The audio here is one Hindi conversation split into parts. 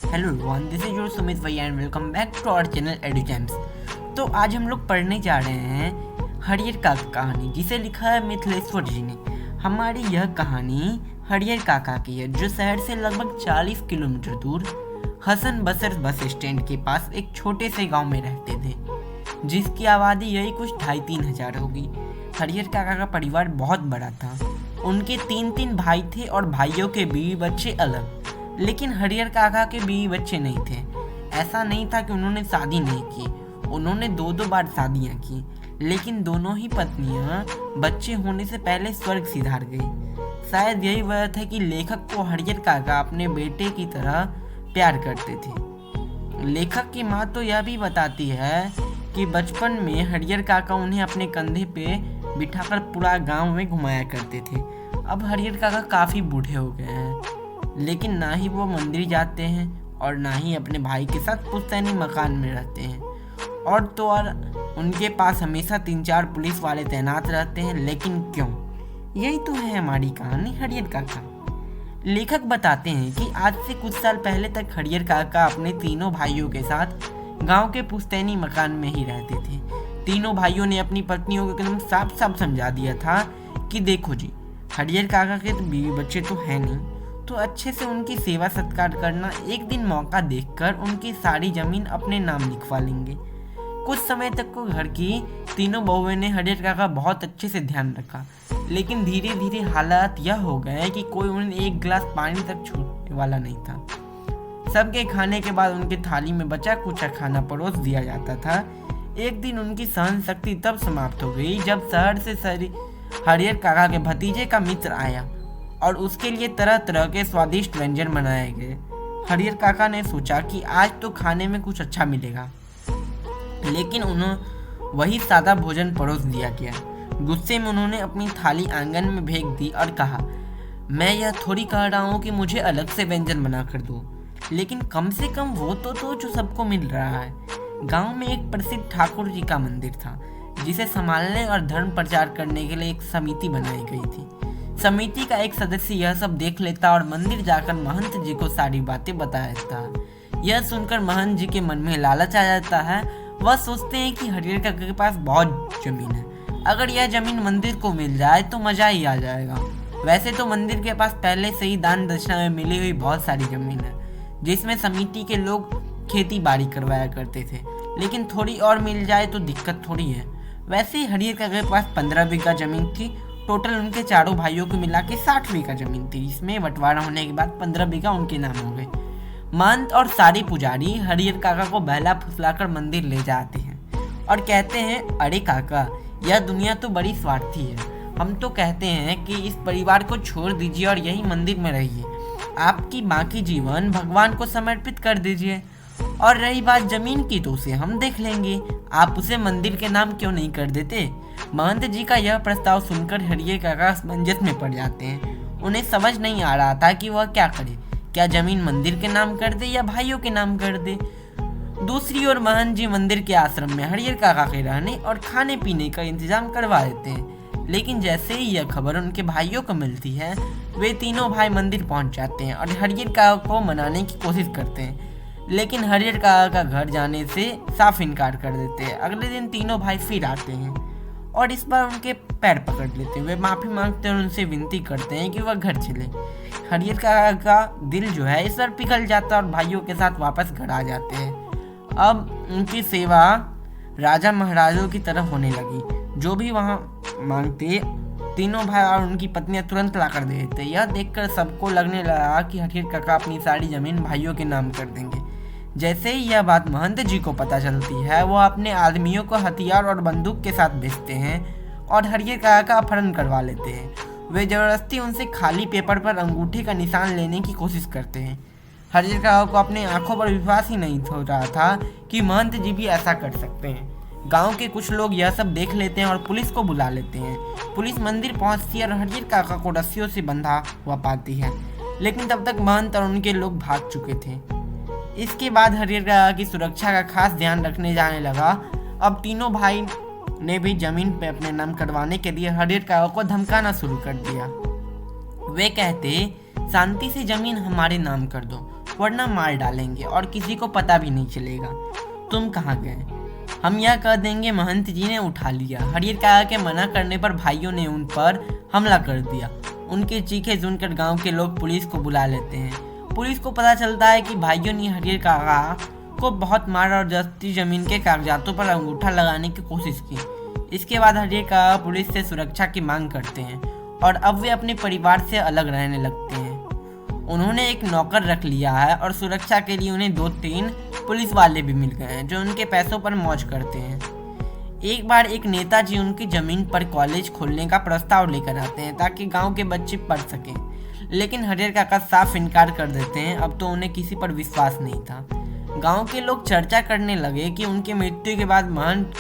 Hello everyone, this is your Sumit bhaiya and welcome back to our channel Edugems. तो आज हम लोग पढ़ने जा रहे हैं हरियर काका कहानी, जिसे लिखा है मिथिलेश्वर जी ने। हमारी यह कहानी हरियर काका की है, जो शहर से लगभग 40 किलोमीटर दूर हसन बसर बस स्टैंड के पास एक छोटे से गांव में रहते थे, जिसकी आबादी यही कुछ 2,500-3 हजार होगी। हरियर काका का परिवार बहुत बड़ा था। उनके 3 भाई थे और भाइयों के बीवी बच्चे अलग, लेकिन हरियर काका के बीवी बच्चे नहीं थे। ऐसा नहीं था कि उन्होंने शादी नहीं की, उन्होंने 2 बार शादियाँ की, लेकिन दोनों ही पत्नियाँ बच्चे होने से पहले स्वर्ग सिधार गई। शायद यही वजह था कि लेखक को हरियर काका अपने बेटे की तरह प्यार करते थे। लेखक की माँ तो यह भी बताती है कि बचपन में हरियर काका उन्हें अपने कंधे पे बिठाकर पूरा गांव में घुमाया करते थे। अब हरियर काका काफ़ी बूढ़े हो गए हैं, लेकिन ना ही वो मंदिर जाते हैं और ना ही अपने भाई के साथ पुश्तैनी मकान में रहते हैं। और तो और उनके पास हमेशा 3-4 पुलिस वाले तैनात रहते हैं। लेकिन क्यों? यही तो है हमारी कहानी हरियर काका। लेखक बताते हैं कि आज से कुछ साल पहले तक हरियर काका अपने तीनों भाइयों के साथ गांव के पुश्तैनी मकान में ही रहते थे। तीनों भाइयों ने अपनी पत्नियों को एकदम साफ साफ समझा दिया था कि देखो जी, हरियर काका के तो बीवी बच्चे तो है नहीं, तो अच्छे से उनकी सेवा सत्कार करना। एक दिन मौका देखकर उनकी सारी जमीन अपने नाम लिखवा लेंगे। कुछ समय तक को घर की तीनों बहुओं ने हरियर काका बहुत अच्छे से ध्यान रखा, लेकिन धीरे धीरे हालात यह हो गए कि कोई उन्हें एक गिलास पानी तक छूने वाला नहीं था। सबके खाने के बाद उनकी थाली में बचा कुचा खाना परोस दिया जाता था। एक दिन उनकी सहन शक्ति तब समाप्त हो गई जब शहर से हरियर काका के भतीजे का मित्र आया और उसके लिए तरह तरह के स्वादिष्ट व्यंजन बनाए गए। हरियर काका ने सोचा कि आज तो खाने में कुछ अच्छा मिलेगा, लेकिन उन्हें वही सादा भोजन परोस दिया गया। गुस्से में उन्होंने अपनी थाली आंगन में फेंक दी और कहा, मैं यह थोड़ी कह रहा हूँ कि मुझे अलग से व्यंजन बना कर दो, लेकिन कम से कम वो तो जो सबको मिल रहा है। गांव में एक प्रसिद्ध ठाकुर जी का मंदिर था, जिसे संभालने और धर्म प्रचार करने के लिए एक समिति बनाई गई थी। समिति का एक सदस्य यह सब देख लेता और मंदिर जाकर महंत जी को सारी बातें बता देता। यह सुनकर महंत जी के मन में लालच आ जाता है। वह सोचते हैं कि हरियर काका के पास बहुत जमीन है, अगर यह जमीन मंदिर को मिल जाए तो मजा ही आ जाएगा। वैसे तो मंदिर के पास पहले से ही दान दक्षिणा में मिली हुई बहुत सारी जमीन है, जिसमें समिति के लोग खेती बाड़ी करवाया करते थे, लेकिन थोड़ी और मिल जाए तो दिक्कत थोड़ी है। वैसे ही हरियर काका के पास 15 बीघा जमीन थी। टोटल उनके चारों भाइयों को मिला के 60 बीघा जमीन थी, जिसमें बंटवारा होने के बाद 15 बीघा उनके नाम हो गए। महंत और सारे पुजारी हरियर काका को बहला फुसलाकर मंदिर ले जाते हैं और कहते हैं, अरे काका, यह दुनिया तो बड़ी स्वार्थी है। हम तो कहते हैं कि इस परिवार को छोड़ दीजिए और यही मंदिर में रहिए। आपकी बाकी जीवन भगवान को समर्पित कर दीजिए। और रही बात जमीन की, तो उसे हम देख लेंगे। आप उसे मंदिर के नाम क्यों नहीं कर देते? महंत जी का यह प्रस्ताव सुनकर हरियर काका असमंजस में पड़ जाते हैं। उन्हें समझ नहीं आ रहा था कि वह क्या करे, क्या जमीन मंदिर के नाम कर दे या भाइयों के नाम कर दे। दूसरी ओर महंत जी मंदिर के आश्रम में हरियर काका के रहने और खाने पीने का इंतजाम करवा देते हैं। लेकिन जैसे ही यह खबर उनके भाइयों को मिलती है, वे तीनों भाई मंदिर पहुंच जाते हैं और हरियर काका को मनाने की कोशिश करते हैं, लेकिन हरियर काका का घर जाने से साफ इनकार कर देते हैं। अगले दिन तीनों भाई फिर आते हैं और इस बार उनके पैर पकड़ लेते हैं। वे माफ़ी मांगते हैं और उनसे विनती करते हैं कि वह घर चले। हरियर काका का दिल जो है इस बार पिघल जाता है और भाइयों के साथ वापस घर आ जाते हैं। अब उनकी सेवा राजा महाराजों की तरह होने लगी। जो भी वहाँ मांगते, तीनों भाई और उनकी पत्नियां तुरंत ला कर दे देते। यह देखकर सबको लगने लगा कि हरियर काका अपनी सारी जमीन भाइयों के नाम कर देंगे। जैसे ही यह बात महंत जी को पता चलती है, वह अपने आदमियों को हथियार और बंदूक के साथ भेजते हैं और हरियर काका का अपहरण करवा लेते हैं। वे जबरदस्ती उनसे खाली पेपर पर अंगूठे का निशान लेने की कोशिश करते हैं। हरियर काका को अपने आंखों पर विश्वास ही नहीं हो रहा था कि महंत जी भी ऐसा कर सकते हैं। गांव के कुछ लोग यह सब देख लेते हैं और पुलिस को बुला लेते हैं। पुलिस मंदिर पहुंचती है और हरियर काका को रस्सियों से बंधा हुआ पाती है, लेकिन तब तक महंत और उनके लोग भाग चुके थे। इसके बाद हरियर काका की सुरक्षा का खास ध्यान रखने जाने लगा। अब तीनों भाई ने भी जमीन पे अपने नाम करवाने के लिए हरियर काका को धमकाना शुरू कर दिया। वे कहते, शांति से जमीन हमारे नाम कर दो वरना मार डालेंगे और किसी को पता भी नहीं चलेगा तुम कहाँ गए। हम यह कह देंगे महंत जी ने उठा लिया। हरियर काका के मना करने पर भाइयों ने उन पर हमला कर दिया। उनके चीखे सुनकर गांव के लोग पुलिस को बुला लेते हैं। पुलिस को पता चलता है कि भाइयों ने हरियर काका को बहुत मारा और जब्ती जमीन के कागजातों पर अंगूठा लगाने की कोशिश की। इसके बाद हरियर काका पुलिस से सुरक्षा की मांग करते हैं और अब वे अपने परिवार से अलग रहने लगते हैं। उन्होंने एक नौकर रख लिया है और सुरक्षा के लिए उन्हें 2-3 पुलिस वाले भी मिल गए हैं जो उनके पैसों पर मौज करते हैं। एक बार एक नेताजी उनकी जमीन पर कॉलेज खोलने का प्रस्ताव लेकर आते हैं ताकि गांव के बच्चे पढ़ सकें, लेकिन हरियर काका साफ इनकार कर देते हैं। अब तो उन्हें किसी पर विश्वास नहीं था। गांव के लोग चर्चा करने लगे कि उनकी मृत्यु के बाद महंत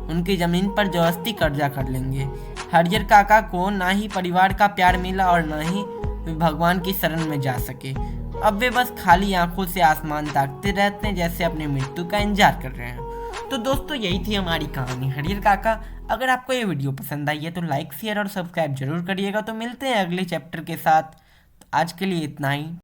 उनकी जमीन पर जबरदस्ती कब्जा कर लेंगे। हरियर काका को ना ही परिवार का प्यार मिला और ना ही वे भगवान की शरण में जा सके। अब वे बस खाली आंखों से आसमान ताकते रहते हैं जैसे अपनी मृत्यु का इंतजार कर रहे हैं। तो दोस्तों यही थी हमारी कहानी हरियर काका। अगर आपको ये वीडियो पसंद आई है तो लाइक शेयर और सब्सक्राइब जरूर करिएगा। तो मिलते हैं अगले चैप्टर के साथ। आज के लिए इतना ही।